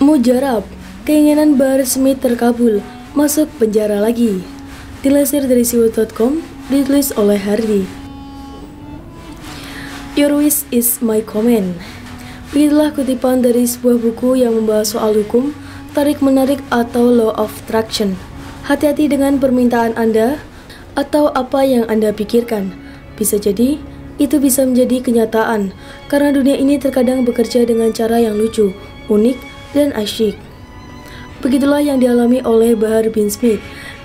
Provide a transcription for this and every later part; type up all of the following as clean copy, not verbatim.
Mujarab, keinginan Bahar Smith terkabul, masuk penjara lagi. Dilansir dari siwot.com, ditulis oleh Hardy. Your wish is my command. Begitulah kutipan dari sebuah buku yang membahas soal hukum, tarik-menarik atau law of attraction. Hati-hati dengan permintaan Anda atau apa yang Anda pikirkan. Bisa jadi, itu bisa menjadi kenyataan, karena dunia ini terkadang bekerja dengan cara yang lucu, unik, dan asyik. Begitulah yang dialami oleh Bahar bin Smith.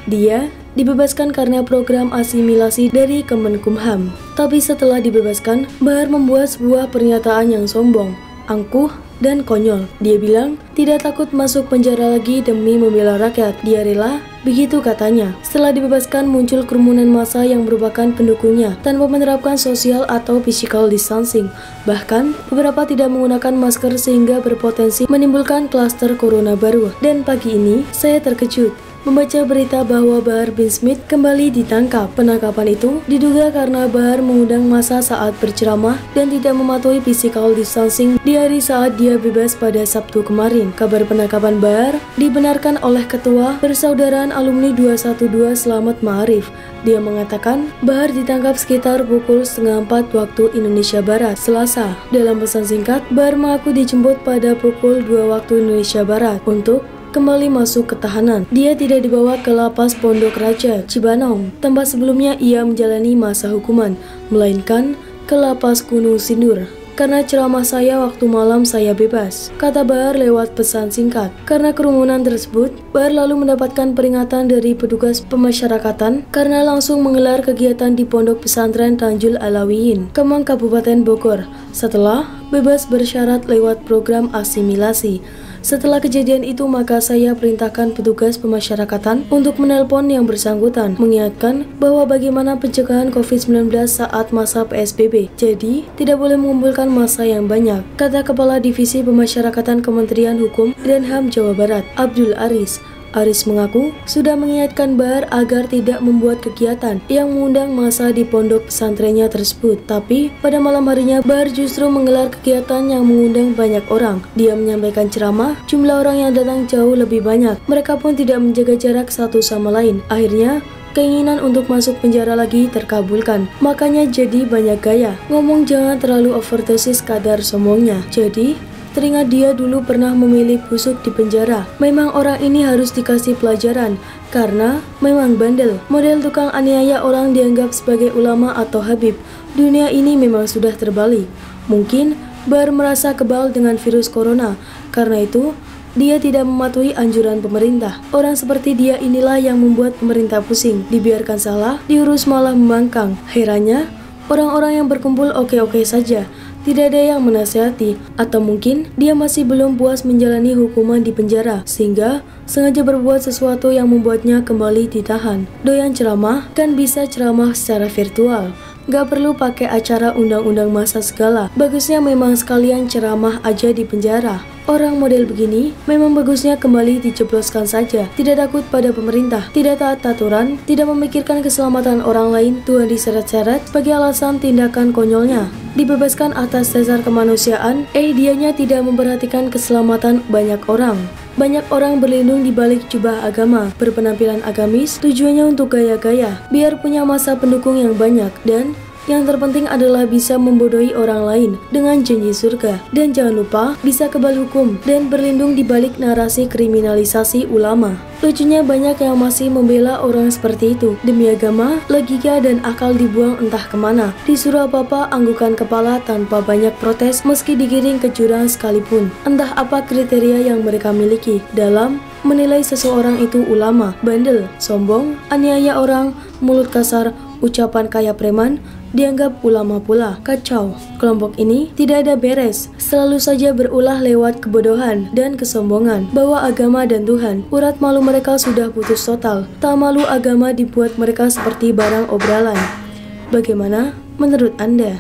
Dia dibebaskan karena program asimilasi dari Kemenkumham. Tapi setelah dibebaskan, Bahar membuat sebuah pernyataan yang sombong, angkuh, dan konyol. Dia bilang tidak takut masuk penjara lagi demi membela rakyat. Dia rela, begitu katanya. Setelah dibebaskan, muncul kerumunan massa yang merupakan pendukungnya tanpa menerapkan social atau physical distancing. Bahkan, beberapa tidak menggunakan masker sehingga berpotensi menimbulkan klaster corona baru. Dan pagi ini, saya terkejut membaca berita bahwa Bahar bin Smith kembali ditangkap. Penangkapan itu diduga karena Bahar mengundang massa saat berceramah dan tidak mematuhi physical distancing di hari saat dia bebas pada Sabtu kemarin. Kabar penangkapan Bahar dibenarkan oleh Ketua Persaudaraan Alumni 212 Slamet Ma'arif. Dia mengatakan Bahar ditangkap sekitar pukul 3:30 waktu Indonesia Barat, Selasa. Dalam pesan singkat, Bahar mengaku dijemput pada pukul 2 waktu Indonesia Barat untuk kembali masuk ke tahanan. Dia tidak dibawa ke lapas Pondok Raja, Cibanong, tempat sebelumnya ia menjalani masa hukuman, melainkan ke lapas Gunung Sindur. Karena ceramah saya waktu malam saya bebas, kata Bahar lewat pesan singkat. Karena kerumunan tersebut, Bahar lalu mendapatkan peringatan dari petugas pemasyarakatan karena langsung menggelar kegiatan di Pondok Pesantren Tanjul Alawiyin, Kemang, Kabupaten Bogor, setelah bebas bersyarat lewat program asimilasi. Setelah kejadian itu, maka saya perintahkan petugas pemasyarakatan untuk menelpon yang bersangkutan, mengingatkan bahwa bagaimana pencegahan COVID-19 saat masa PSBB. Jadi, tidak boleh mengumpulkan massa yang banyak, kata Kepala Divisi Pemasyarakatan Kementerian Hukum dan HAM Jawa Barat, Abdul Aris. Aris mengaku sudah mengingatkan Bahar agar tidak membuat kegiatan yang mengundang massa di pondok pesantrennya tersebut. Tapi pada malam harinya Bahar justru menggelar kegiatan yang mengundang banyak orang. Dia menyampaikan ceramah, jumlah orang yang datang jauh lebih banyak. Mereka pun tidak menjaga jarak satu sama lain. Akhirnya keinginan untuk masuk penjara lagi terkabulkan. Makanya jadi banyak gaya. Ngomong jangan terlalu overdosis kadar sombongnya. Jadi teringat dia dulu pernah memilih busuk di penjara. Memang orang ini harus dikasih pelajaran karena memang bandel. Model tukang aniaya orang dianggap sebagai ulama atau habib. Dunia ini memang sudah terbalik. Mungkin Bahar merasa kebal dengan virus corona. Karena itu dia tidak mematuhi anjuran pemerintah. Orang seperti dia inilah yang membuat pemerintah pusing. Dibiarkan salah, diurus malah membangkang. Herannya, orang-orang yang berkumpul oke-oke saja. Tidak ada yang menasihati, atau mungkin dia masih belum puas menjalani hukuman di penjara, sehingga sengaja berbuat sesuatu yang membuatnya kembali ditahan. Doyan ceramah, kan bisa ceramah secara virtual. Gak perlu pakai acara undang-undang massa segala. Bagusnya memang sekalian ceramah aja di penjara. Orang model begini memang bagusnya kembali dijebloskan saja. Tidak takut pada pemerintah, tidak taat aturan, tidak memikirkan keselamatan orang lain. Tuhan diseret-seret sebagai alasan tindakan konyolnya. Dibebaskan atas dasar kemanusiaan, dianya tidak memperhatikan keselamatan banyak orang. Banyak orang berlindung di balik jubah agama, berpenampilan agamis, tujuannya untuk gaya-gaya, biar punya massa pendukung yang banyak, dan yang terpenting adalah bisa membodohi orang lain dengan janji surga. Dan jangan lupa bisa kebal hukum dan berlindung di balik narasi kriminalisasi ulama. Lucunya banyak yang masih membela orang seperti itu. Demi agama, logika dan akal dibuang entah kemana. Disuruh apa-apa anggukan kepala tanpa banyak protes meski digiring ke jurang sekalipun. Entah apa kriteria yang mereka miliki dalam menilai seseorang itu ulama, bandel, sombong, aniaya orang, mulut kasar, ucapan kaya preman, dianggap ulama pula. Kacau. Kelompok ini tidak ada beres, selalu saja berulah lewat kebodohan dan kesombongan bahwa agama dan Tuhan. Urat malu mereka sudah putus total. Tak malu agama dibuat mereka seperti barang obrolan. Bagaimana menurut Anda?